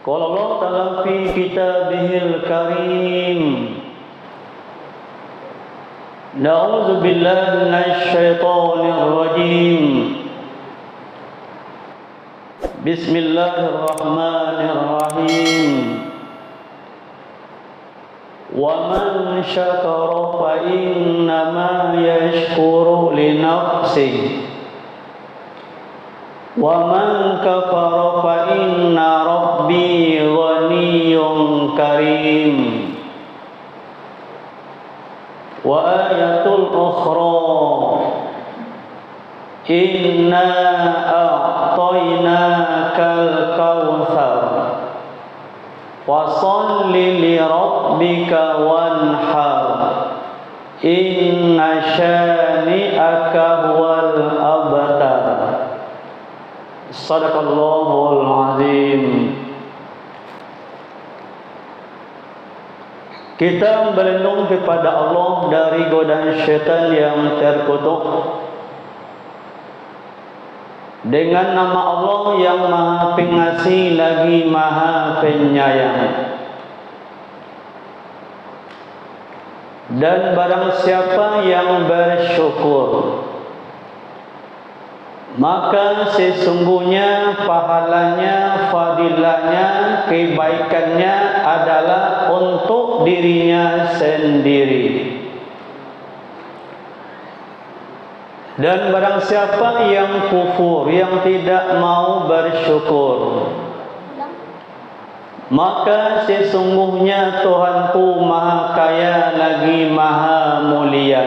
Qala Allah Ta'ala fi kitabihil karim. Na'udzu billahi minasy syaithanir rajim. Bismillahirrahmanirrahim. Wa man syakara fa innama yashkuru li nafsihi. Wa man kafara fa inna rabbi ghaniyyun karim. Wa ayatul ukhra inna a'tainakal kautsar fasholli li rabbika wanhar inna syani'aka huwal abtar. Sadaqallahul azim. Kita berlindung kepada Allah dari godaan syaitan yang terkutuk dengan nama Allah yang Maha Pengasih lagi Maha Penyayang. Dan barang siapa yang bersyukur, maka sesungguhnya pahalanya, fadilahnya, kebaikannya adalah untuk dirinya sendiri. Dan barang siapa yang kufur, yang tidak mau bersyukur, maka sesungguhnya Tuhanku Maha Kaya lagi Maha Mulia.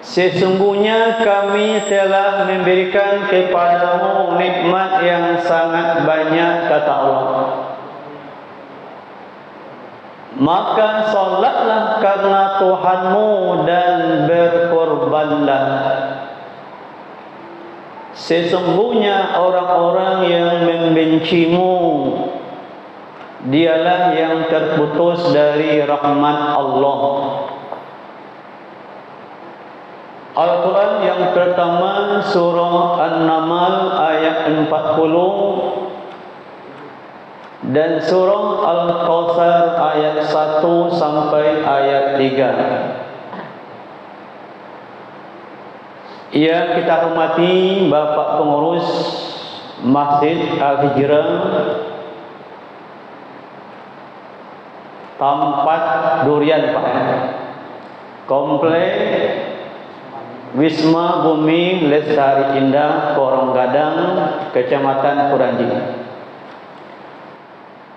Sesungguhnya kami telah memberikan kepadamu nikmat yang sangat banyak, kata Allah. Maka solatlah karena Tuhanmu dan berkorbanlah. Sesungguhnya orang-orang yang membencimu dialah yang terputus dari rahmat Allah. Al-Quran yang pertama surah An-Naml ayat 40 dan surah Al-Kautsar ayat 1 sampai ayat 3. Yang kita hormati Bapak Pengurus Masjid Al-Hijrah Tempat Durian, Pak, Komplek Wisma Bumi Lestari Indah, Korong Gadang, Kecamatan Kuranji.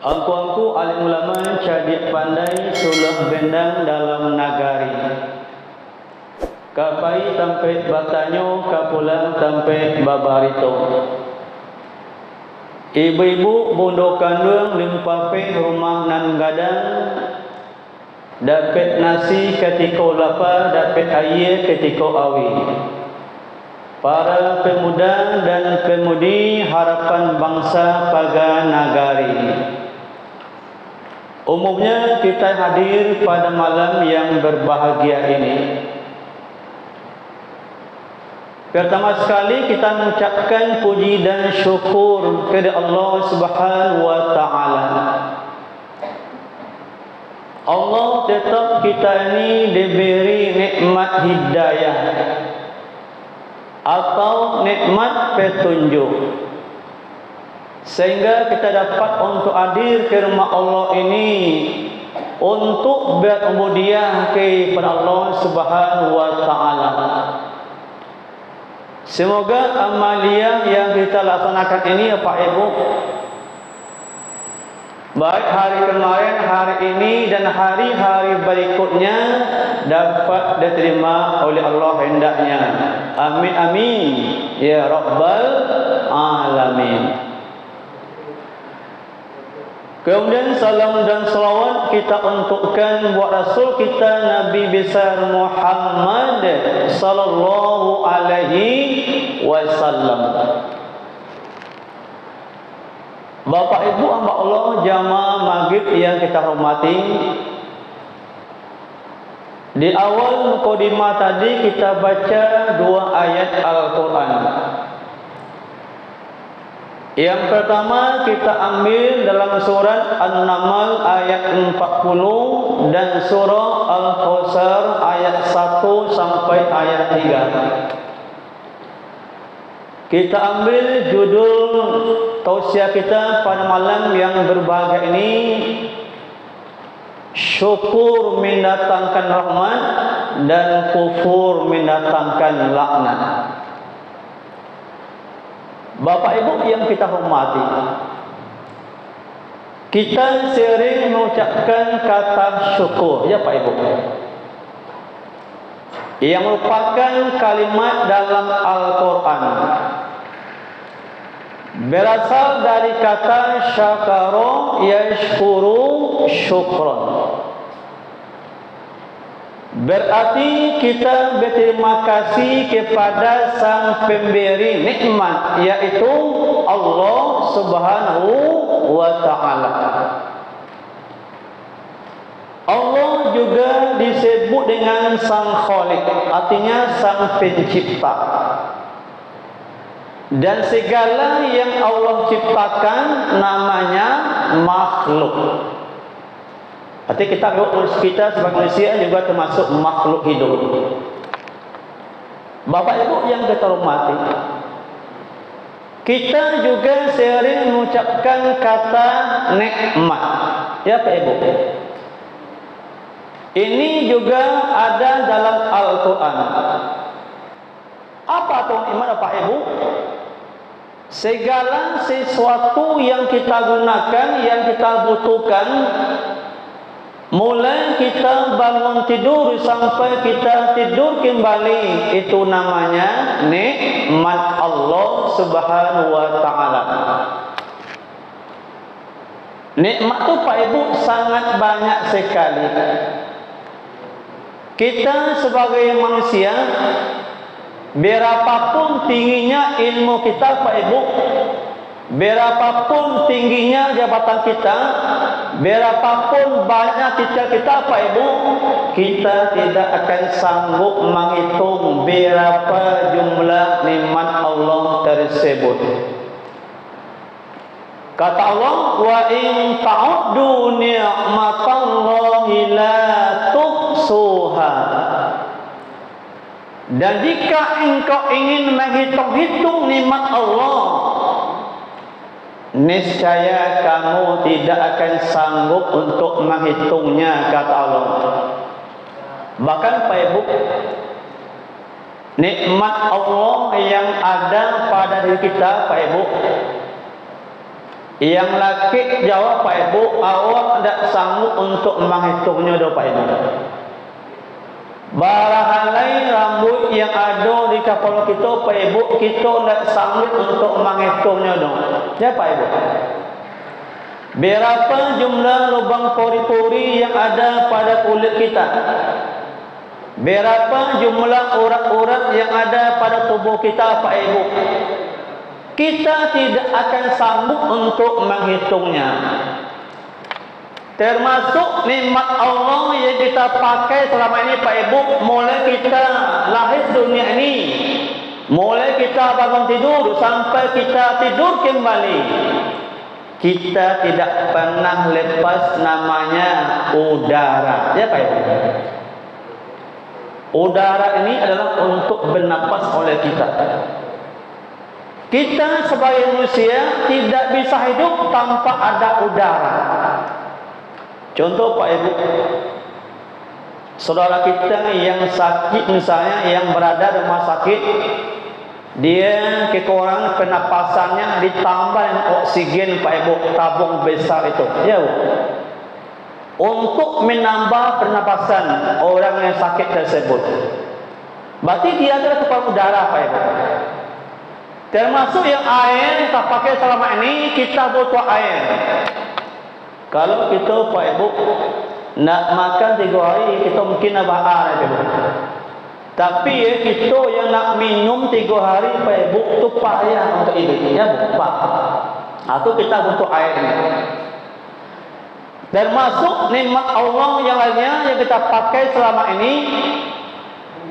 Angku-angku alim ulama cadik pandai sulah bendang dalam nagari. Kapai tampe batanyo, kapulang tampe babarito. Ibu-ibu bondo kandung limpape rumah nan gadang. Dapat nasi ketika lapar, dapat air ketika awi. Para pemuda dan pemudi harapan bangsa pada nagari. Umumnya kita hadir pada malam yang berbahagia ini. Pertama sekali kita mengucapkan puji dan syukur kepada Allah Subhanahu wa taala. Allah tetap kita ini diberi nikmat hidayah atau nikmat petunjuk, sehingga kita dapat untuk hadir ke rumah Allah ini untuk berubudiyah kepada Allah Subhanahu wa taala. Semoga amaliyah yang kita laksanakan ini, Pak Ibu, baik hari kemarin, hari ini dan hari-hari berikutnya dapat diterima oleh Allah hendaknya. Amin amin ya rabbal alamin. Kemudian salam dan salawat kita untukkan buat Rasul kita Nabi besar Muhammad sallallahu alaihi wasallam. Bapak Ibu hamba Allah jamaah maghrib yang kita hormati, di awal mukadimah tadi kita baca 2 ayat Al-Quran. Yang pertama kita ambil dalam surat An-Naml ayat 40 dan surah Al-Kautsar ayat 1 sampai ayat 3. Kita ambil judul tausiah kita pada malam yang berbahagia ini, syukur mendatangkan rahmat dan kufur mendatangkan laknat. Bapak Ibu yang kita hormati, kita sering mengucapkan kata syukur, ya Pak Ibu, yang merupakan kalimat dalam Al-Quran, berasal dari kata syakara yashkuru syukran. Berarti kita berterima kasih kepada sang pemberi nikmat, yaitu Allah Subhanahu wa ta'ala. Allah juga disebut dengan sang Khaliq, artinya sang pencipta. Dan segala yang Allah ciptakan namanya makhluk. Artinya kita sebagai manusia juga termasuk makhluk hidup. Bapak Ibu yang kita hormati, kita juga sering mengucapkan kata nikmat, ya Pak Ibu. Ini juga ada dalam Al-Quran. Apa itu nikmat, Pak Ibu? Segala sesuatu yang kita gunakan, yang kita butuhkan, mulai kita bangun tidur sampai kita tidur kembali, itu namanya nikmat Allah Subhanahu wa ta'ala. Nikmat itu Pak Ibu sangat banyak sekali. Kita sebagai manusia, berapapun tingginya ilmu kita Pak Ibu, berapapun tingginya jabatan kita, berapapun banyak titel kita Pak Ibu, kita tidak akan sanggup menghitung berapa jumlah nikmat Allah tersebut. Kata Allah, wa in ta'uddu ni'matallahi la tuhsuha. Dan jika engkau ingin menghitung-hitung nikmat Allah, niscaya kamu tidak akan sanggup untuk menghitungnya, kata Allah. Bahkan Pak Ibu, nikmat Allah yang ada pada diri kita Pak Ibu, yang laki jawab Pak Ibu, awak tidak sanggup untuk menghitungnya dah Pak Ibu. Barangkali rambut yang ada di kepala kita Pak Ibu, kita tidak sanggup untuk menghitungnya dong, ya Pak Ibu. Berapa jumlah lubang pori-pori yang ada pada kulit kita, berapa jumlah urat-urat yang ada pada tubuh kita Pak Ibu, kita tidak akan sanggup untuk menghitungnya. Termasuk nikmat Allah yang kita pakai selama ini Pak Ibu, mulai kita lahir dunia ini, mulai kita bangun tidur sampai kita tidur kembali, kita tidak pernah lepas namanya udara, ya Pak Ibu. Udara ini adalah untuk bernapas oleh kita. Kita sebagai manusia tidak bisa hidup tanpa ada udara. Contoh Pak Ibu, saudara kita yang sakit misalnya, yang berada di rumah sakit, dia kekurangan pernapasannya, ditambah dengan oksigen Pak Ibu, tabung besar itu, ya Bu, untuk menambah pernapasan orang yang sakit tersebut. Berarti dia adalah kekurangan udara Pak Ibu. Termasuk yang air yang kita pakai selama ini, kita butuh air. Kalau kita Pak Ibu nak makan 3 hari, kita mungkin nak air Pak Ibu. Tapi kita yang nak minum 3 hari Pak Ibu, itu payah untuk hidup, ya Bu, Pak. Atau kita butuh air. Termasuk nikmat Allah yang lainnya yang kita pakai selama ini.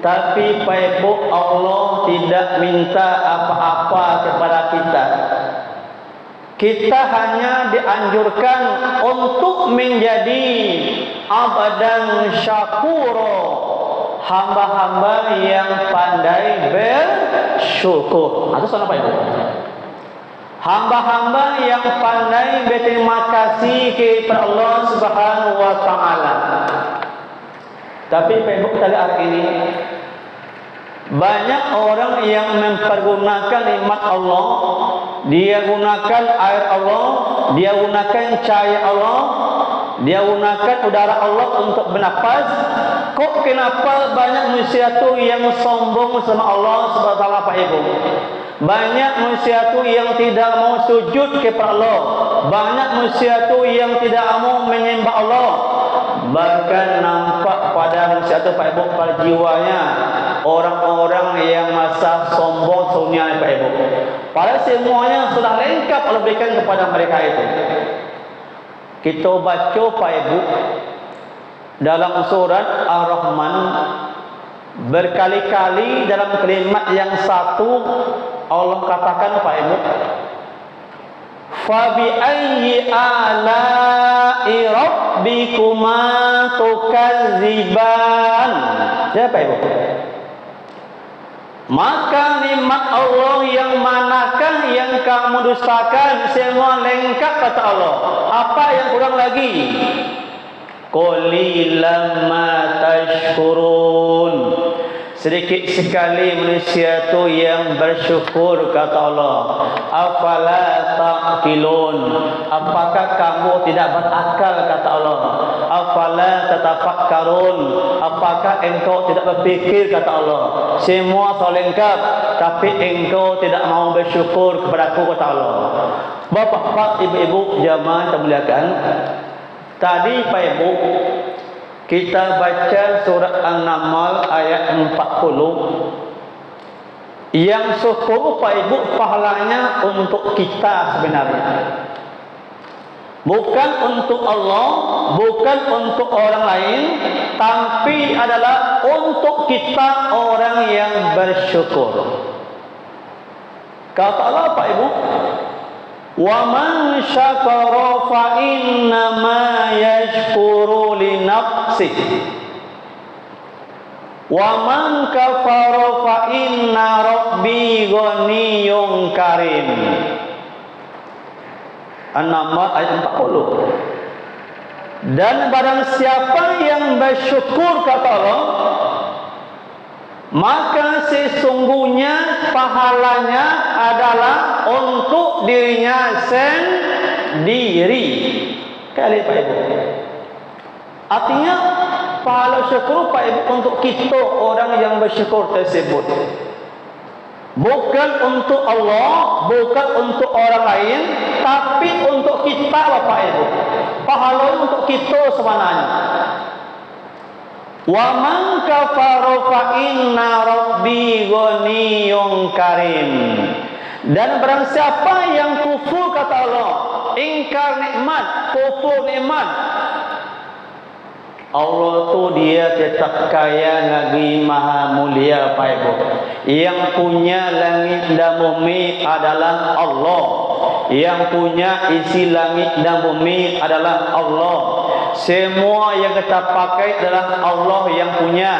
Tapi Pak Ibu, Allah tidak minta apa-apa kepada kita. kita hanya dianjurkan untuk menjadi abdan syakuro, hamba-hamba yang pandai bersyukur. Atau soal apa itu? Hamba-hamba yang pandai berterima kasih kepada Allah Subhanahu wa taala. Tapi Ibu tadi hari ini banyak orang yang mempergunakan nikmat Allah, dia gunakan air Allah, dia gunakan cahaya Allah, dia gunakan udara Allah untuk bernafas. Kok kenapa banyak manusia tu yang sombong sama Allah Subhanahu wa taala, Pak Ibu? Banyak manusia tu yang tidak mau sujud kepada Allah, banyak manusia tu yang tidak mau menyembah Allah. Bahkan nampak pada manusia tu, Pak Ibu, pada jiwanya orang-orang yang masa sombong sunyi, Pak Ibu. Padahal semuanya sudah lengkap Allah berikan kepada mereka itu. Kita baca, Pak Ibu, dalam surat Ar-Rahman berkali-kali dalam kalimat yang satu Allah katakan, Pak Ibu, fa bi ayyi ala'i rabbikuma tukadziban. Ya, Pak Ibu. Maka nikmat Allah yang manakah yang kamu dustakan? Semua lengkap kata Allah. Apa yang kurang lagi? Qalilan ma tashkurun. Sedikit sekali manusia tu yang bersyukur kata Allah. Afala taqilun. Apakah kamu tidak berakal kata Allah? Afala tatafakkarun. Apakah engkau tidak berfikir kata Allah? Semua soal lengkap, tapi engkau tidak mau bersyukur kepada aku kata Allah. Bapak-bapak, ibu-ibu, jamaah yang muliakan, tadi Pak Ibu kita baca surat An-Naml ayat 40 yang syukur, Pak Ibu, pahalanya untuk kita sebenarnya. Bukan untuk Allah, bukan untuk orang lain, tapi adalah untuk kita orang yang bersyukur. Kata Allah, Pak Ibu, wa man syakara fa innama yashkuru li nafsihi wa man kafara fa inna rabbi ghaniyyun karim. An-Naml ayat 40. Dan barang siapa yang bersyukur kata Allah, maka sesungguhnya pahalanya adalah untuk dirinya sendiri. Kali Pak Ibu. Artinya pahala syukur, Pak Ibu, untuk kita orang yang bersyukur tersebut. Bukan untuk Allah, bukan untuk orang lain, tapi untuk kita, Bapak Ibu. Pahala untuk kita sebenarnya. Wa man kafara fa inna rabbi ghaniyyun karim. Dan barang siapa yang kufur kata Allah, ingkar nikmat, kufur nikmat, Allah tu dia tetap kaya lagi maha mulia, Pak Ibu. Yang punya langit dan bumi adalah Allah. Yang punya isi langit dan bumi adalah Allah. Semua yang kita pakai adalah Allah yang punya.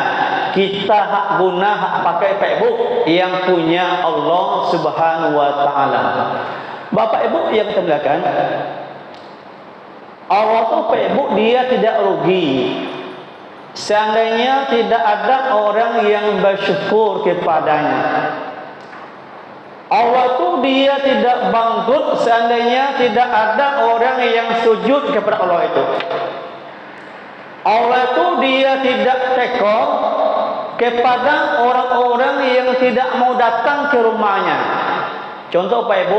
Kita hak guna, hak pakai, Pak Ibu, yang punya Allah Subhanahu wa taala. Bapak Ibu yang kita muliakan, Allah tu, Pak Ibu, dia tidak rugi seandainya tidak ada orang yang bersyukur kepadanya. Allah tu dia tidak bangkrut seandainya tidak ada orang yang sujud kepada Allah itu. Allah tu dia tidak tekor kepada orang-orang yang tidak mau datang ke rumahnya. Contoh, Pak Ibu,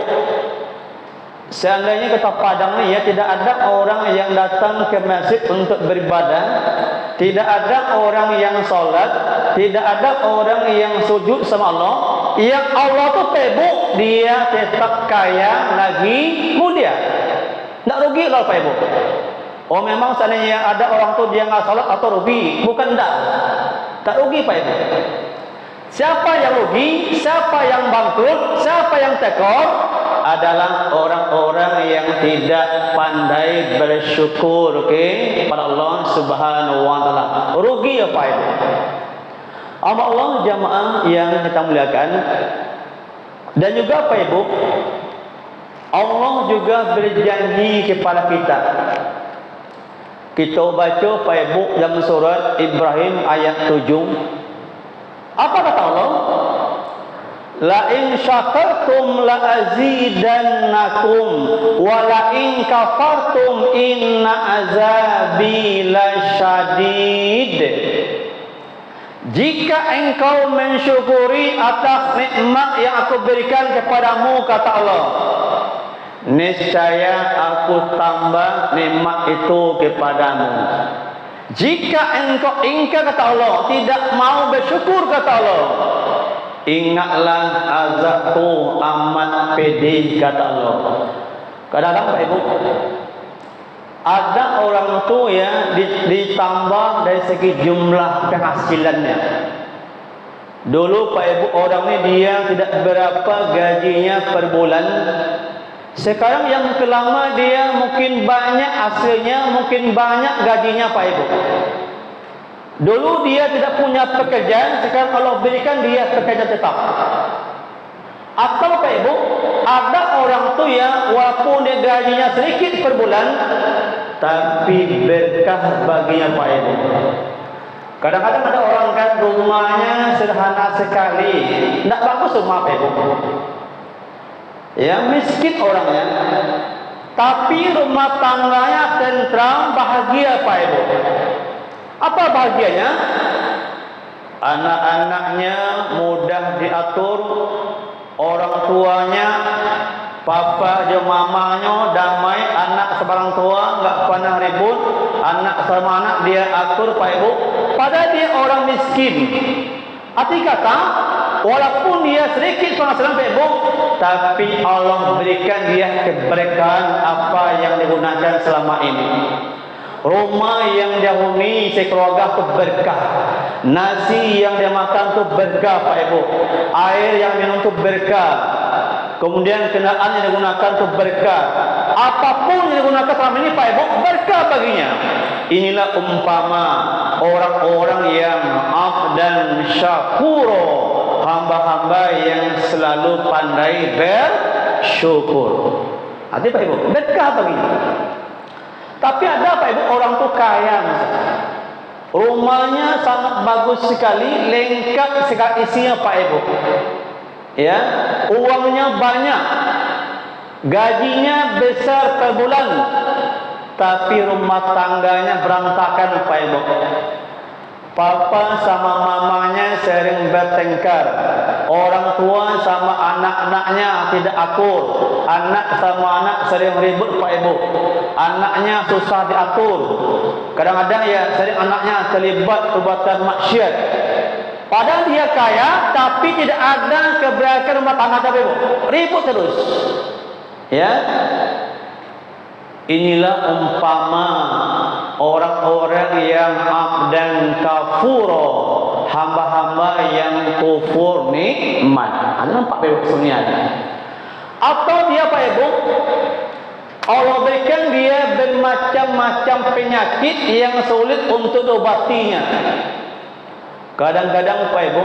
seandainya kota Padang ya tidak ada orang yang datang ke masjid untuk beribadah, tidak ada orang yang sholat, tidak ada orang yang sujud sama Allah, yang Allah tu Pak Ibu dia tetap kaya lagi mulia. Tak rugi lah, Pak Ibu. Oh, memang seandainya ada orang tu dia nggak sholat atau rugi? Bukan, tak rugi, Pak Ibu. Siapa yang rugi, siapa yang bangkrut, siapa yang tekor adalah orang-orang yang tidak pandai bersyukur kepada Allah Subhanahu wa taala. Rugi apa itu? Allah jamaah yang kita muliakan. Dan juga apa Ibu? Allah juga berjanji kepada kita. Kita baca Pak Ibu dalam surat Ibrahim ayat 7. Apa kata Allah? La in syakartum la azidannakum wa la in kafartum inna azabi lasyadid. Jika engkau mensyukuri atas nikmat yang aku berikan kepadamu, kata Allah, niscaya aku tambah nikmat itu kepadamu. Jika engkau ingkar, kata Allah, tidak mau bersyukur, kata Allah, ingatlah azabku amat pedih, kata Allah. Kadang-kadang Pak Ibu, ada orang itu ya ditambah dari segi jumlah penghasilannya. Dulu Pak Ibu, orang ini dia tidak berapa gajinya per bulan. Sekarang yang kelama dia mungkin banyak hasilnya, mungkin banyak gajinya Pak Ibu. Dulu dia tidak punya pekerjaan, sekarang Allah berikan dia pekerjaan tetap. Atau Pak Ibu, ada orang tu yang walaupun dia gajinya sedikit per bulan, tapi berkah baginya Pak Ibu. Kadang-kadang ada orang kan rumahnya sederhana sekali, tidak bagus rumah Pak Ibu. Ya, miskin orangnya, tapi rumah tangganya tentram, bahagia Pak Ibu. Apa bahagianya? Anak-anaknya mudah diatur, orang tuanya, papa dan mamanya damai, anak sebarang tua nggak pernah ribut, anak sama anak dia atur Pak Ibu. Padahal dia orang miskin. Arti kata, walaupun dia sedikit penghasilan Pak Ibu, tapi Allah berikan dia keberkahan apa yang digunakan selama ini. Rumah yang dia huni sekeluarga itu berkah. Nasi yang dia makan itu berkah Pak Ibu. Air yang minum itu berkah. Kemudian kendaraan yang digunakan itu berkah. Apapun yang digunakan selama ini Pak Ibu, berkah baginya. Inilah umpama orang-orang yang abdan syakuro, hamba-hamba yang selalu pandai bersyukur. Arti Pak Ibu, berkah baginya. Tapi ada Pak Ibu orang tu kaya misalnya. Rumahnya sangat bagus sekali, lengkap sekali isinya Pak Ibu. Ya, uangnya banyak, gajinya besar per bulan, tapi rumah tangganya berantakan Pak Ibu. Papa sama mamanya sering bertengkar, orang tua sama anak-anaknya tidak akur, anak sama anak sering ribut Pak Ibu, anaknya susah diatur, kadang-kadang ya sering anaknya terlibat perbuatan maksiat. Padahal dia kaya, tapi tidak ada keberkahan rumah tangga Pak Ibu, ribut terus. Ya, inilah umpama orang-orang yang abdan kafuro, hamba-hamba yang kufur nikmat. Ada nampak Pak Ibu sebenarnya. Atau dia Pak Ibu, Allah berikan dia bermacam-macam penyakit yang sulit untuk diobatinya. Kadang-kadang Pak Ibu,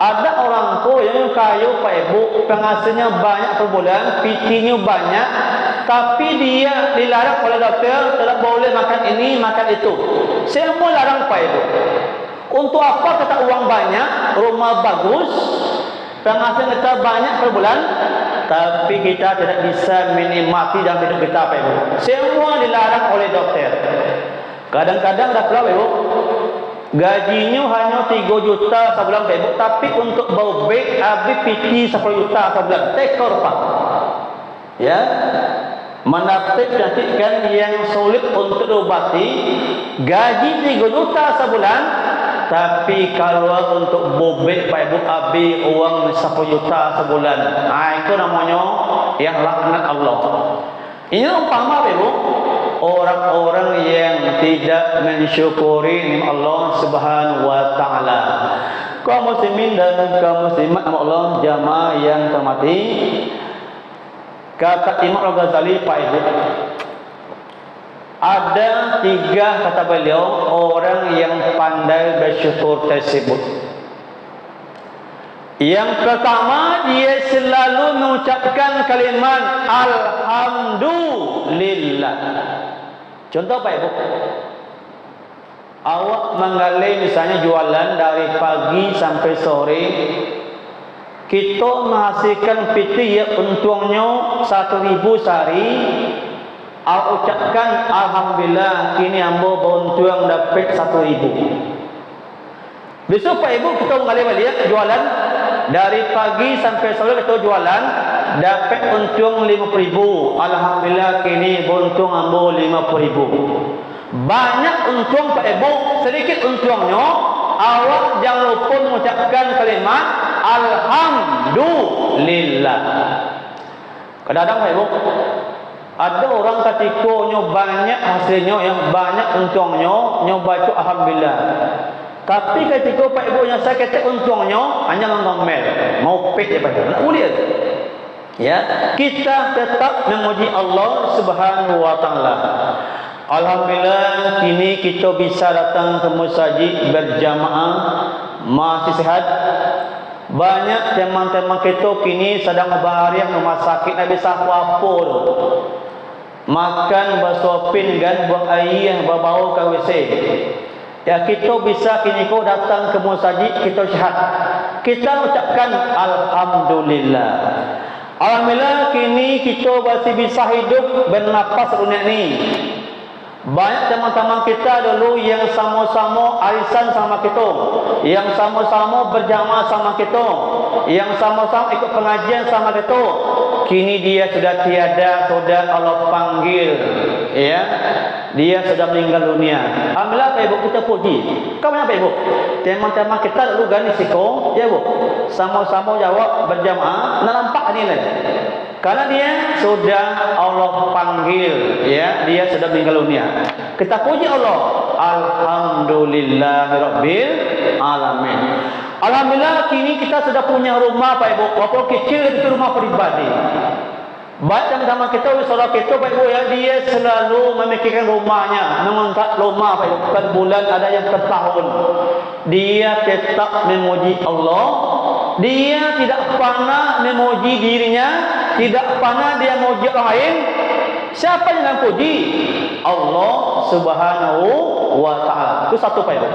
ada orang tua yang kaya Pak Ibu, penghasilnya banyak per bulan, PT-nya banyak, tapi dia dilarang oleh dokter, tidak boleh makan ini, makan itu. Semua larang Pak Ibu. Untuk apa kita uang banyak, rumah bagus, penghasilan kita banyak per bulan, tapi kita tidak bisa menikmati dalam hidup kita Pak Ibu. Semua dilarang oleh dokter. Kadang-kadang dah Pak Ibu, gajinya hanya 3 juta sebulan Pak Ibu, tapi untuk bau beg habis PT 10 juta sebulan. Tekor Pak. Ya, menaktifkan yang sulit untuk diobati, gaji 3 juta sebulan, tapi kalau untuk bobek Pak Ibu habis uang 10 juta sebulan. Nah, itu namanya yang laknat Allah. Ini umpama Pak Ibu, orang-orang yang tidak mensyukuri nikmat Allah Subhanahu wa taala. Kaum muslimin dan kaum muslimat Allah jamaah yang terhormati, kata Imam Al-Ghazali Pak Ibu, ada 3 kata beliau orang yang pandai bersyukur tersebut. Yang pertama, dia selalu mengucapkan kalimat Alhamdulillah. Contoh Pak Ibu, awak menggalai misalnya jualan dari pagi sampai sore, kita menghasilkan PT ya untungnya 1.000 sehari. Awak ucapkan Alhamdulillah, kini ambo beruntung dapat 1.000. Besok Pak Ibu kita menggalai balik jualan dari pagi sampai sore, kita jualan dapat untung 5.000. Alhamdulillah, kini beruntung ambo 50.000. Banyak untung Pak Ibu, sedikit untungnya. Awak jangan lupa mengucapkan kalimat Alhamdulillah. Kadang-kadang Pak Ibu, ada orang ketika banyak hasilnya, yang banyak untungnya, nyoba itu Alhamdulillah. Tapi ketika Pak Ibu yang saya kata untungnya hanya ngomel, mau pek ya Pak Ibu. Tak boleh. Ya, kita tetap memuji Allah Subhanahu wa taala. Alhamdulillah, kini kita bisa datang ke masjid berjamaah, masih sehat. Banyak teman-teman kita kini sedang berbaring rumah sakit, tak bisa apa-apa. Makan bakso pinggan, buang air, berbau ke WC. Ya, kita bisa kini kau datang ke masjid, kita sehat. Kita ucapkan Alhamdulillah. Alhamdulillah, kini kita masih bisa hidup bernapas dunia ini. Banyak teman-teman kita dulu yang sama-sama arisan sama kita, yang sama-sama berjamaah sama kita, yang sama-sama ikut pengajian sama kita. Kini dia sudah tiada, sudah Allah panggil, ya, dia sudah meninggal dunia. Alhamdulillah Pak Ibu, kita puji. Kamu apa Ibu? Teman-teman kita dulu gani siko, ya Bu, sama-sama jawab berjamaah, nampak ni lagi. Karena dia sudah Allah panggil, ya, dia sudah meninggal dunia. Kita puji Allah. Alhamdulillahirabbil alamin. Alhamdulillah, kini kita sudah punya rumah Pak Ibu. Walaupun kecil itu rumah pribadi. Baik teman-teman kita, saudara kita Pak Ibu, ya, dia selalu memikirkan rumahnya, mengangkat rumah Pak Ibu. Per bulan ada yang per tahun. Dia tetap memuji Allah. Dia tidak pernah memuji dirinya, tidak pernah dia memuji orang lain. Siapa yang puji? Allah Subhanahu wa taala. Itu satu Pak Ibu.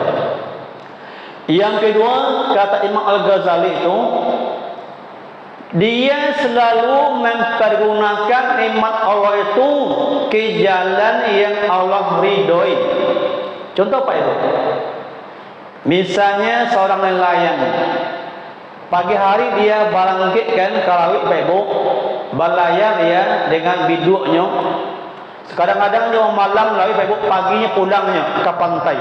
Yang kedua, kata Imam Al-Ghazali itu, dia selalu mempergunakan nikmat Allah itu ke jalan yang Allah ridhoi. Contoh Pak Ibu, misalnya seorang nelayan, pagi hari dia balangkitkan kalawit Pak Ibu, berlayar dia dengan biduknya. Kadang-kadang dia malam lagi Pak Ibu, paginya pulangnya ke pantai.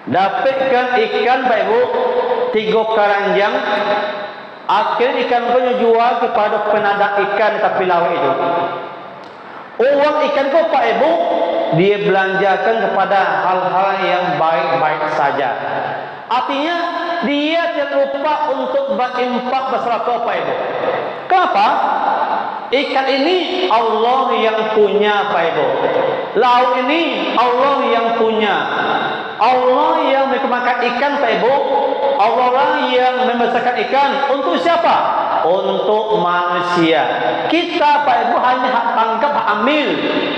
Dapatkan ikan Pak Ibu 3 keranjang. Akhirnya ikan punya jual kepada penadak ikan tapi laut itu. Uang ikan kau Pak Ibu dia belanjakan kepada hal-hal yang baik-baik saja. Artinya dia tidak lupa untuk berinfak bersedekah Pak Ibu. Kenapa? Ikan ini Allah yang punya Pak Ibu. Laut ini Allah yang punya. Allah yang memakan ikan Pak Ibu. Allah lah yang membesarkan ikan. Untuk siapa? Untuk manusia. Kita Pak Ibu hanya hak tangkap, hak ambil.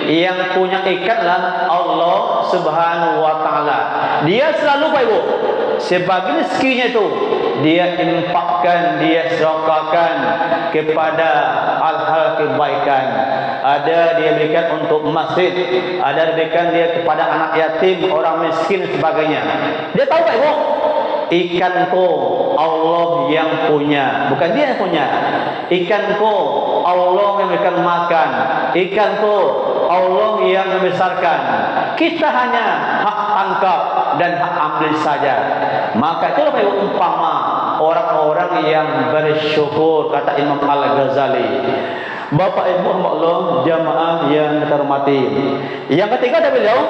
Yang punya ikan lah Allah Subhanahu wa taala. Dia selalu Pak Ibu, sebagian rezekinya itu dia infakkan, dia sedekahkan kepada hal-hal kebaikan. Ada dia berikan untuk masjid, ada diberikan dia kepada anak yatim, orang miskin sebagainya. Dia tahu Pak Ibu, ikanku Allah yang punya, bukan dia yang punya. Ikanku Allah yang memberikan makan, ikanku Allah yang membesarkan. Kita hanya hak tangkap dan hak ambil saja. Maka itulah Pak Ibu umpama orang-orang yang bersyukur, kata Imam Al-Ghazali. Bapak Ibu Allah jamaah yang terhormati. Yang ketiga dari beliau,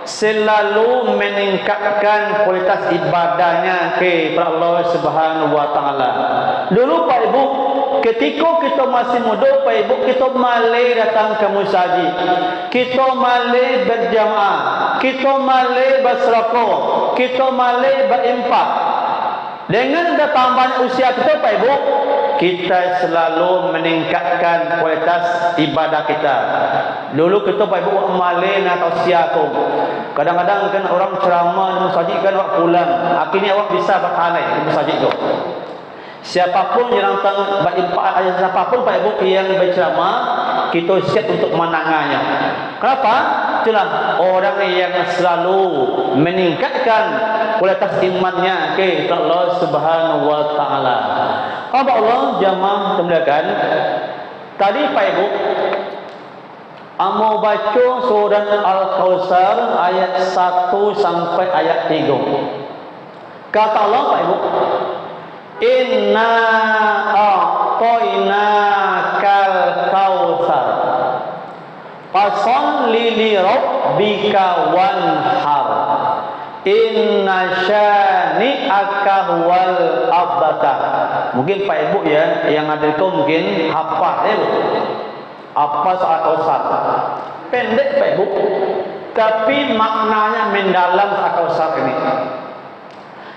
selalu meningkatkan kualitas ibadahnya kepada Allah Subhanahu wa taala. Dulu Pak Ibu, ketika kita masih muda Pak Ibu, kita malai datang ke masjid, kita malai berjamaah, kita malai bersedekah, kita malai berinfak. Dengan bertambahnya usia kita Pak Ibu, kita selalu meningkatkan kualitas ibadah kita. Dulu kita Pak Ibu malai nak usia aku. Kadang-kadang kan orang ceramah di masjid kan awak pulang. Akhirnya awak bisa berhalai di masjid tu. Siapapun yang datang berinfak, siapapun Pak Ibu yang berceramah, kita siap untuk menanganya. Kenapa? Itulah orang yang selalu meningkatkan kualitas imannya kepada Allah Subhanahu wa taala. Allah jamaah kemuliaan. Tadi Pak Ibu mau baca surat Al-Kautsar ayat 1 sampai ayat 3. Kata Allah Pak Ibu, inna a'tainakal kautsar fasholli li rabbika wanhar inna syani'aka huwal abtar. Mungkin Pak Ibu ya yang ada itu mungkin hafal ya Bu. Apa soal Kautsar? Pendek Pak Ibu, tapi maknanya mendalam Kautsar ini.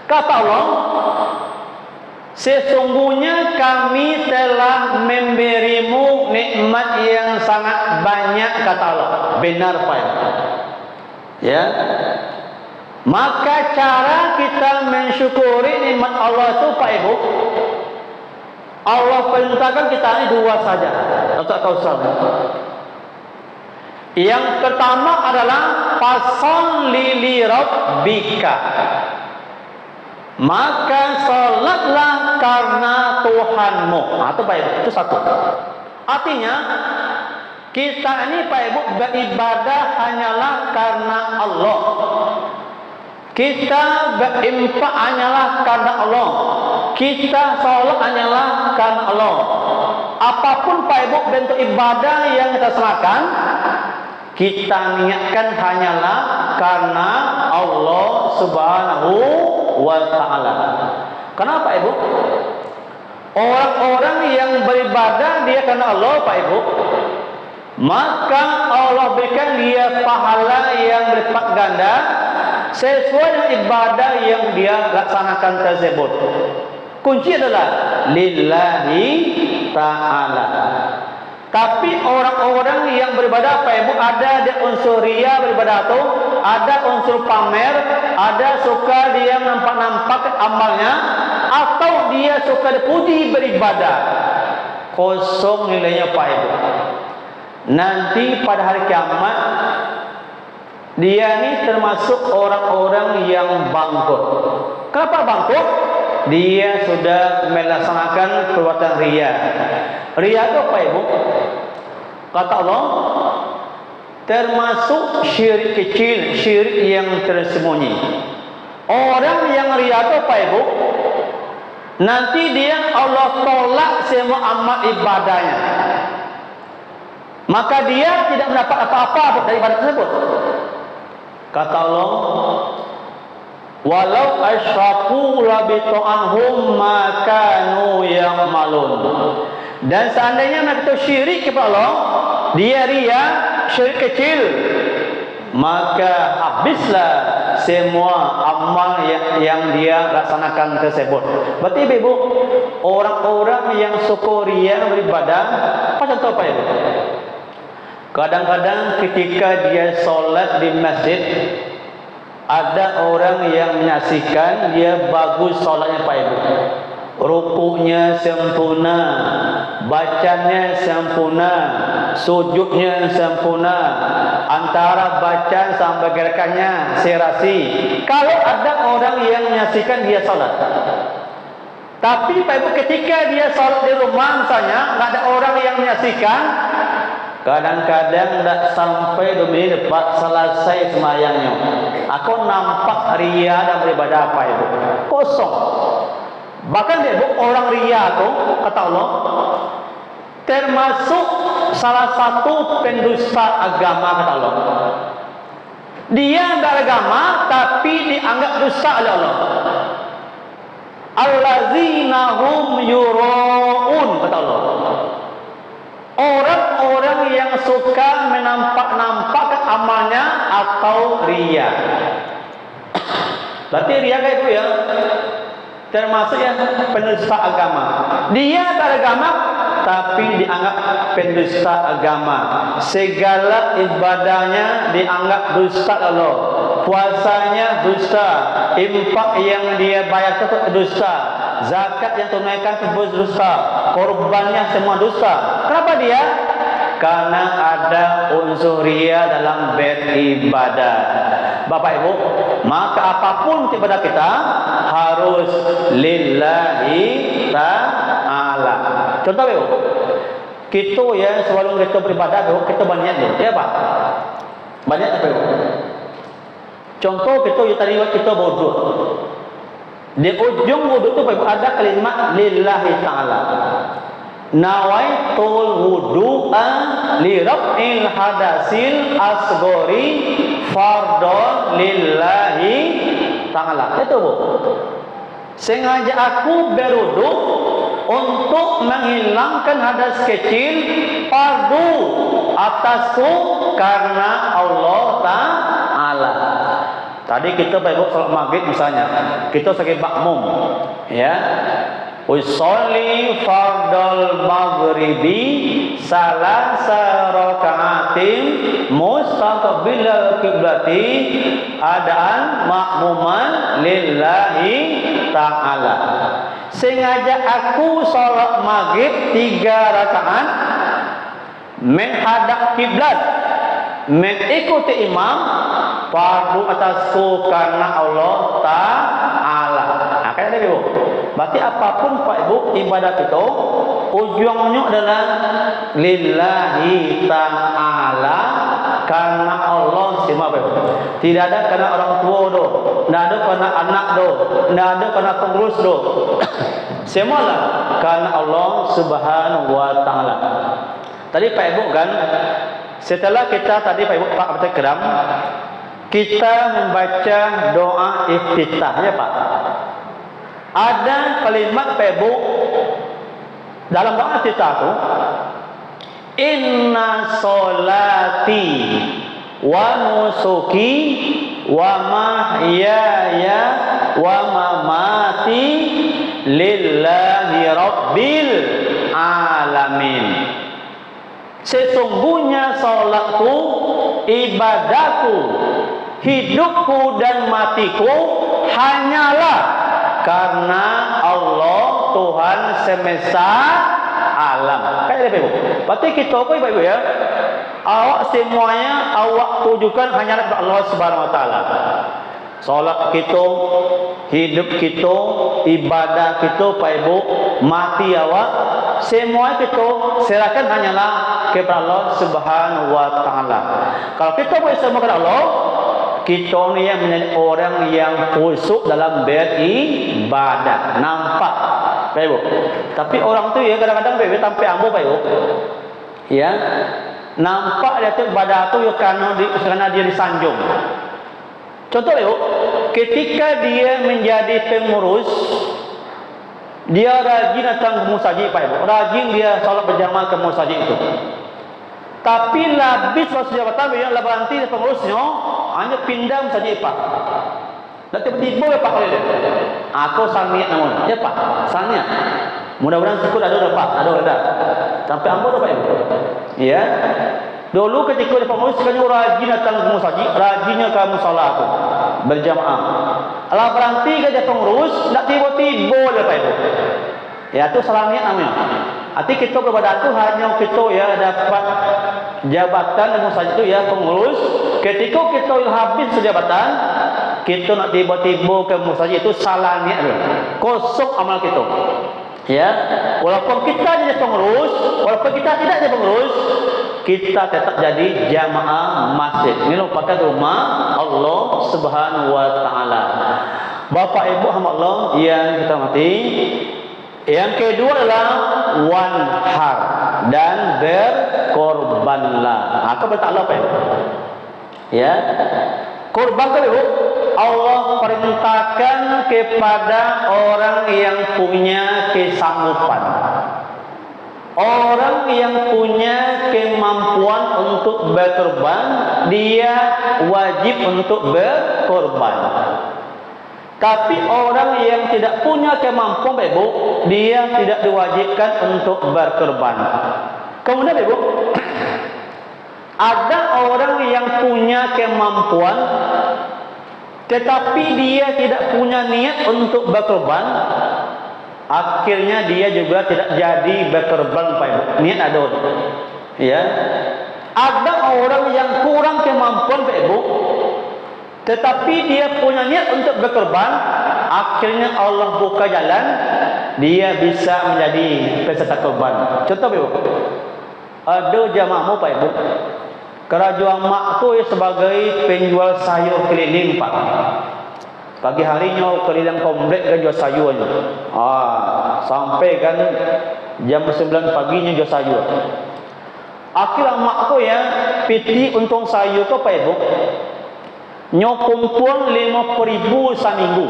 Kata Allah, sesungguhnya kami telah memberimu nikmat yang sangat banyak, kata Allah. Benar Pak Ibu. Ya. Maka cara kita mensyukuri nikmat Allah itu Pak Ibu, Allah perintahkan kita ini dua saja untuk Kautsar. Yang pertama adalah fasholli li rabbika, maka salatlah karena Tuhanmu. Itu Pak Ibu, itu satu. Artinya kita ini Pak Ibu beribadah hanyalah karena Allah. Kita berinfak hanyalah karena Allah. Kita sholat hanyalah karena Allah. Apapun Pak Ibu bentuk ibadah yang kita serahkan, kita niatkan hanyalah karena Allah Subhanahu wa taala. Kenapa Ibu? Orang-orang yang beribadah dia karena Allah Pak Ibu, maka Allah berikan dia pahala yang berlipat ganda sesuai dengan ibadah yang dia laksanakan tersebut. Kunci adalah lillahi ta'ala. Tapi orang-orang yang beribadah Pak Ibu, ada dia unsur riya beribadah itu, ada unsur pamer, ada suka dia nampak-nampak amalnya, atau dia suka dipuji beribadah. Kosong nilainya Pak Ibu. Nanti pada hari kiamat dia ini termasuk orang-orang yang bangkrut. Kenapa bangkrut? Dia sudah melaksanakan perbuatan riya. Riya itu apa Ibu? Kata Allah, termasuk syirik kecil, syirik yang tersembunyi. Orang yang riya itu apa Ibu? Nanti dia Allah tolak semua amal ibadahnya. Maka dia tidak mendapat apa-apa dari ibadah tersebut. Kata Allah, walau asyraku labita'anhum ma kanu ya'malun. Dan seandainya mereka itu syirik kepada Allah, dia riya, syirik kecil, maka habislah semua amal yang dia laksanakan tersebut. Berarti Ibu, orang-orang yang suka riya beribadah, apa contoh Pak Ibu? Kadang-kadang ketika dia sholat di masjid, ada orang yang menyaksikan dia bagus sholatnya Pak Ibu. Rukuknya sempurna, bacanya sempurna, sujudnya sempurna, antara bacaan sampai gerakannya serasi. Kalau ada orang yang menyaksikan dia sholat, tapi Pak Ibu ketika dia sholat di rumah misalnya, nggak ada orang yang menyaksikan, kadang-kadang tidak sampai 2 menit dapat selesai semayangnya. Aku nampak riya dan beribadah apa Ibu? Kosong. Bahkan Ibu, orang riya itu, kata Allah, termasuk salah satu pendusta agama, kata Allah. Dia beragama tapi dianggap dusta oleh Allah. Allazina hum yura'un, kata Allah. Orang-orang yang suka menampak-nampakkan amalnya atau riya. Berarti riya kayak itu ya, termasuk yang pendusta agama. Dia beragama tapi dianggap pendusta agama. Segala ibadahnya dianggap dusta Allah. Puasanya dusta, infak yang dia bayar itu dusta, zakat yang tunaikan itu dusta, korbannya semua dusta. Kenapa dia? Karena ada unsur riya dalam beribadah. Bapak Ibu, maka apapun ibadah kita harus lillahi ta'ala. Contoh Ibu, kita ya sebelum kita beribadah kita banyak ya Pak. Banyak apa Ibu? Contoh kita tadi kita wudu. Di ujung wudu itu ada kalimat lillahi ta'ala. Nawaitul wudu'a li raf'il hadasil asghari fardhon lillahi ta'ala. Itu Bu. Sengaja aku berwudu untuk menghilangkan hadas kecil fardu atasku karena Allah Ta'ala. Tadi kita baik salat maghrib misalnya, kita sebagai makmum, ya, usolli fardal maghribi salasa rakaatin mustaqbilal qiblati adaan makmuman lillahi ta'ala. Sengaja aku salat maghrib 3 rakaat menghadap kiblat, mengikuti imam, fardu atasku karena Allah Ta'ala. Nah, kayak tadi Bu. Berarti apapun Pak Ibu ibadah kita, ujungnya adalah lillahi ta'ala, karena Allah semua Pak Ibu. Tidak ada karena orang tua do, tidak ada karena anak do, tidak ada karena pengurus do. Semualah karena Allah Subhanahu wa Ta'ala. Tadi Pak Ibu kan, setelah kita tadi Pak Ibu Pak Abdul kita membaca doa iftitah ya Pak. Ada kalimat Pak Ibu dalam doa iftitah itu, inna sholati wa nusuki wa mahyaya wa mamati lillahi rabbil alamin. Sesungguhnya salatku, ibadahku, hidupku dan matiku hanyalah karena Allah Tuhan semesta alam. Kayak Ibu. Berarti kita apa Ibu ya? Awak semuanya awak tujukan hanya kepada Allah Subhanahu wa Ta'ala. Salat kita, hidup kita, ibadah kita Pak Ibu, mati awak, semua kita serahkan hanyalah kepada Allah Subhanahu wa Ta'ala. Kalau kita bersama kepada Allah, kita ni yang menjadi orang yang khusyuk dalam beribadah. Nampak Pak Ibu. Tapi orang tu ya kadang-kadang Pak Ibu sampai ambo Pak Ibu. Ya. Nampak dia tu ibadah tu ya karena dia disanjung. Contoh Ibu, ketika dia menjadi pengurus, dia rajin datang ke musajid Pak Ibu. Rajin dia salat berjamaah ke musajid itu. Tapi habis masa jabatan dia berhenti pengurusnya, hanya pindah musajid Pak. Dan tiba-tiba ya Pak kali dia. Aku saniat namun. Ya Pak, saniat. Mudah-mudahan syukur ada Pak, ada. Sampai ambo Pak Ibu. Ya. Dulu ketika dia pengurus kan rajin datang ke musajid, rajinnya ke musala aku berjamaah. Kalau berhenti ke dia pengurus, tak tiba-tiba dia Pak Ibu. Ya itu salah niat namanya. Arti kita beribadah itu hanya kita ya dapat jabatan di musajid itu ya pengurus. Ketika kita habis sejabatan, kita nak tiba-tiba ke musajid itu salah niat dulu. Kosong amal kita. Ya, walaupun kita jadi pengurus, walaupun kita tidak jadi pengurus, kita tetap jadi jamaah masjid. Ini merupakan rumah Allah Subhanahu wa Ta'ala. Bapak Ibu hamba Allah yang kita hormati, yang kedua adalah wanhar dan berkorbanlah. Apa bertaklah Pak Ibu? Ya. Kurban tu Ibu, Allah perintahkan kepada orang yang punya kesanggupan, orang yang punya kemampuan untuk berkorban, dia wajib untuk berkorban. Tapi orang yang tidak punya kemampuan Ibu, dia tidak diwajibkan untuk berkorban. Kemudian Ibu, ada orang yang punya kemampuan tetapi dia tidak punya niat untuk berkorban, akhirnya dia juga tidak jadi berkorban Pak Ibu. Niat ada. Ya. Ada orang yang kurang kemampuan Pak Ibu, tetapi dia punya niat untuk berkorban, akhirnya Allah buka jalan, dia bisa menjadi peserta korban. Contoh Ibu, ada jamaahmu Pak Ibu, kerajaan mak tu sebagai penjual sayur keliling Pak. Pagi harinya keliling komplek kan jual sayurnya. Sampai kan jam 9 paginya jual sayur. Akhirnya mak tu ya piti untung sayur tu Pak Ibu, nyokumpul 50.000 seminggu.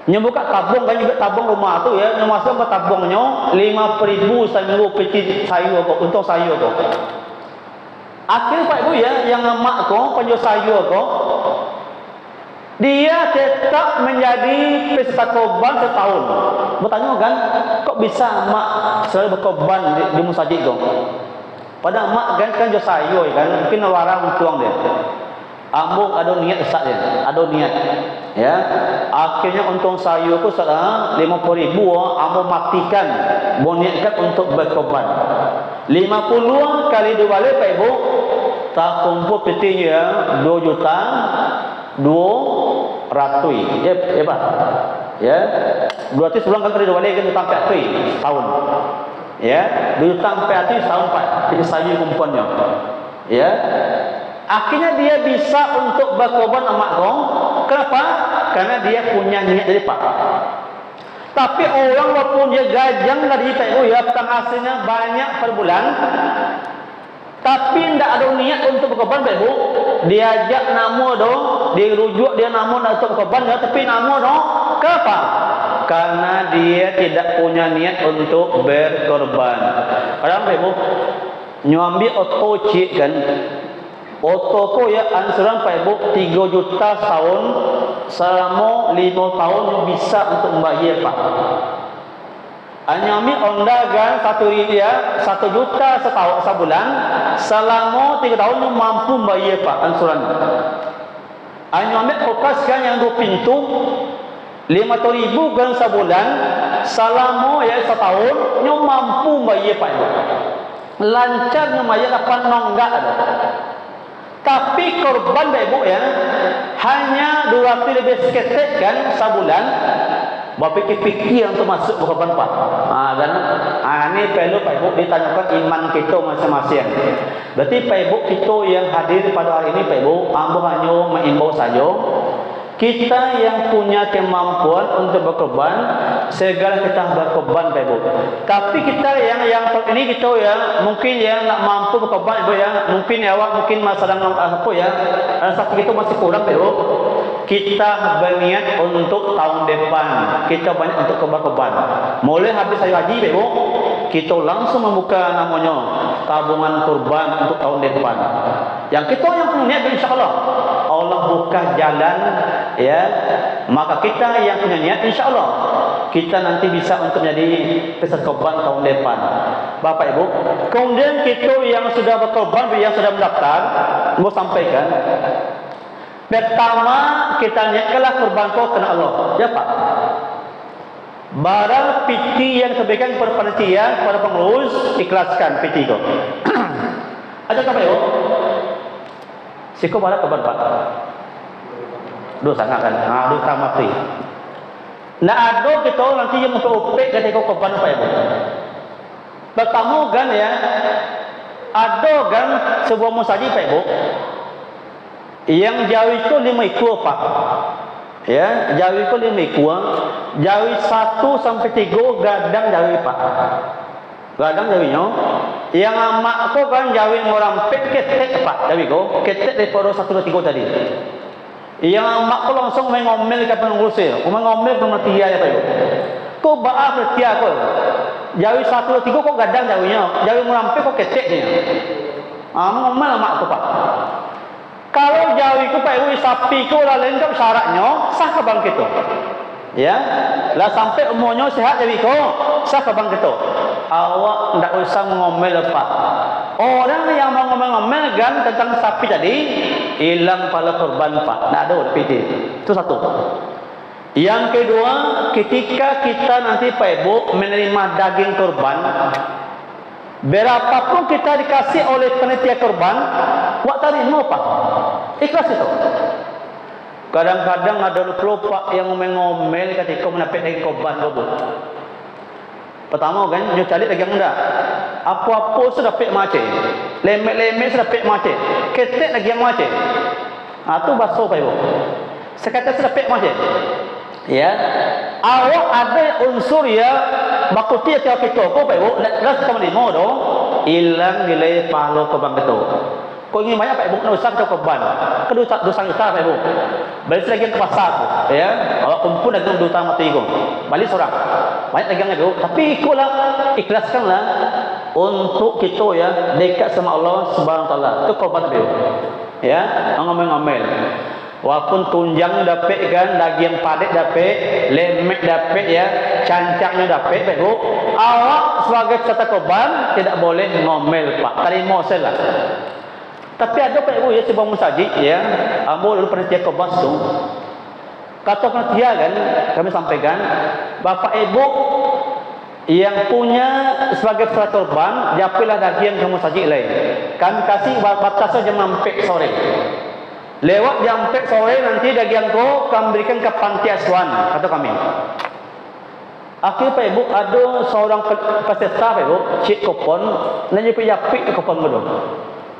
Buka tabung kan juga tabung rumah tu ya, masuk ke tabungnya 50.000 seminggu peti sayur kok, untung sayur kok. Akhirnya Pak Ibu ya, yang mak kok penjual sayur kok, dia tetap menjadi peserta korban setahun. Bertanya kan, kok bisa mak selalu berkorban di musajid kok? Padahal mak kan jual sayur kan, mungkin warang tuang dia. Ambung ada niat Ustaz dia, ada niat. Ya. Akhirnya untung sayur tu 50.000 ambung matikan, niatkan untuk berkorban. 50 kali 2 balik Pak Ibu, tak kumpul petinya 2 juta 200. Ya Pak. Ya. 200 sebulan kan kali 2 balik kan sampai tahun. Ya, 2 juta sampai tahun Pak. Jadi sayur kumpulannya. Ya. Akhirnya dia bisa untuk berkorban amak gong. Kenapa? Karena dia punya niat dari Pak. Tapi orang walaupun dia gajang dari Pak Ibu ya, penghasilnya banyak per bulan, tapi tidak ada niat untuk berkorban Pak Ibu, diajak namu dong, dirujuk dia namu untuk berkorban ya, tapi namu dong. Kenapa? Karena dia tidak punya niat untuk berkorban. Padahal Pak Ibu, nyambi oto cik kan, oto ko ya ansuran Pak Ibu 3 juta tahun, selama 5 tahun bisa untuk membayar Pak. Anyami onda kan 1 juta setahun sebulan, selama 3 tahun mampu membayar Pak ansuran. Anyami kulkas kan yang 2 pintu 500.000 kan sebulan, selama ya setahun nyo mampu membayar Pak Ibu. Lancar membayar apa nonggak ada. Tapi korban Pak Ibu ya, hanya 200 lebih seketek kan sebulan, berpikir-pikir untuk masuk korban Pak. Ini perlu Pak Ibu ditanyakan iman kita masing-masing. Berarti Pak Ibu kita yang hadir pada hari ini Pak Ibu, ambo hanya mengimbau saja, kita yang punya kemampuan untuk berkorban, segala kita berkorban Pak Ibu. Tapi kita yang ini kita ya, mungkin yang nak mampu berkorban Ibu ya, mungkin ya awak mungkin masalah apa ya, satu kita masih kurang Pak Ibu. Kita berniat untuk tahun depan, kita banyak untuk berkorban. Mulai habis saya haji Pak Ibu, kita langsung membuka namanya tabungan kurban untuk tahun depan. Yang kita yang punya niat insyaallah Allah buka jalan ya, maka kita yang punya niat insyaallah kita nanti bisa untuk menjadi peserta korban tahun depan Bapak Ibu. Kemudian kita yang sudah berkorban, yang sudah mendaftar, mau sampaikan pertama kita niatkanlah korban kau kena Allah ya Pak. Barang piti yang kebaikan kepada panitia, kepada pengurus, ikhlaskan piti kau. Ada apa Ibu? Siko bala kabar Pak. Dosa kan? Dosa mati. Nah ada kita nanti yang untuk upik ketika korban Pak Ibu. Pertama kan ya, ada kan sebuah musajid Pak Ibu, yang jauh itu 5 ekor Pak. Ya, jauh itu 5 ekor, jauh 1 sampai 3 gadang jauh Pak. Gadang jauhnya Yang mak ko kan jawin orang pet ketek pak, jawi ko ketek daripada 1 2 3 tadi. Yang mak ko langsung mengomel ke pengurusi, mengomel ke mertia ya pak. Ko baaf mertia ko. Jawi 1 2 3 ko gadang jawinya, jawi orang pet ko keteknya. Mengomel mak ko pak. Kalau jawi ku pak sapi ko lah lengkap syaratnya sah ke bang kita. Ya, lah sampai umurnya sehat jawi ko sah ke bang kita. Awak ndak usah ngomel pak. Orang yang mau ngomel-ngomel kan tentang sapi tadi hilang pala korban pak. Ndak ada PT. Itu satu. Yang kedua, ketika kita nanti Pak Ibu menerima daging korban, berapapun kita dikasih oleh panitia korban, wak terima pak. Ikhlas itu. Kadang-kadang ada lupa yang ngomel-ngomel ketika mendapat daging korban tersebut. Pertama kan, dia cari lagi enggak. Apa-apa sudah pek macet. Lemek-lemek sudah pek macet. Ketek lagi yang macet. Itu basuh Pak Ibu. Sekata sudah pek macet. Ya. Awak ada unsur ya bakuti atau kita ko Pak Ibu. Ras kamu limo do. Hilang nilai pahala korban itu. Kau ingin banyak Pak Ibu nak usah ke korban. Kedua dosa kita Pak Ibu. Balik lagi ke pasar tu, ya. Awak kumpul dagang duta mati ko. Balik seorang. Banyak dagang lagi. Tapi ikutlah, ikhlaskanlah untuk kita ya dekat sama Allah Subhanahu Wa Taala. Itu korban Pak Ibu. Ya, ngomel-ngomel. Walaupun tunjang dapat kan, daging padat dapat, lemek dapat ya, cancaknya dapat Pak Ibu. Awak sebagai peserta korban tidak boleh ngomel Pak. Terima saja. Tapi ada Pak Ibu ya sebuah musajid ya, ambo dulu panitia korban tu. Kata panitia kan, kami sampaikan, Bapak Ibu yang punya sebagai peserta korban, japilah daging ke musajid lain. Kami kasih batas jam 4 sore. Lewat jam 4 sore nanti daging ko kami berikan ke panti asuhan, kata kami. Akhirnya Pak Ibu ada seorang peserta Pak Ibu, cik kupon, dan dia pergi kupon dulu.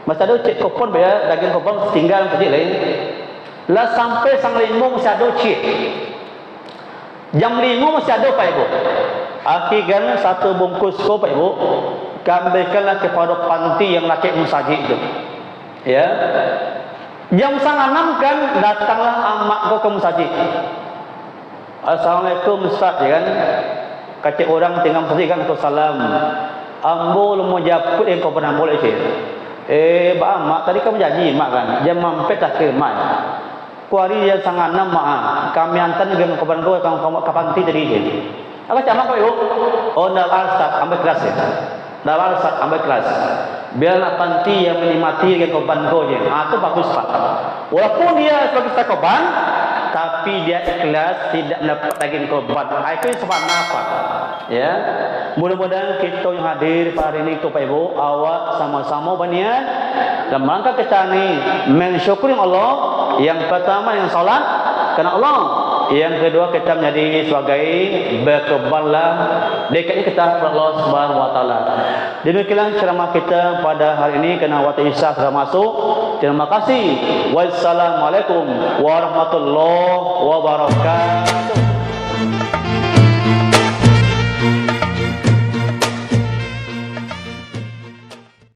Masa ada cik kupon bayar daging kupon tinggal masjid lain. Lah sampai sang 5 masih ada cik. Jam 5 masih ada Pak Ibu. Akhirnya satu bungkus ko Pak Ibu kami berikanlah kepada panti yang laki musajid itu. Ya. Jam 5 kan datanglah amak ko ke musajid. Assalamualaikum Ustaz ya kan. Kacik orang tinggal masjid kan ko salam. Ambo mau japut yang kau pernah boleh cik. Pak Mak, tadi kamu janji Mak kan, jam 4 tak ke Mak. Kuari jam 5 Mak, kami hantar dengan kapan kau kapan ti tadi je. Apa cakap kau Ibu? Oh, dah alsat ambil kelas ya. Dah alsat ambil kelas. Biarlah panti yang menikmati dengan kapan kau je. Itu bagus Pak. Walaupun dia sebagai peserta korban, tapi dia ikhlas tidak dapat daging korban. Itu sebab apa? Ya, mudah-mudahan kita yang hadir pada hari ini Pak Ibu, awak sama-sama berniat dalam rangka kita ni mensyukuri Allah. Yang pertama yang salat kerana Allah, yang kedua kita menjadi sebagai berkorbanlah dekatnya kita kepada Allah Subhanahu Wa Taala. Demikianlah ceramah kita pada hari ini kerana waktu Isya sudah masuk. Terima kasih. Wassalamualaikum warahmatullahi wabarakatuh.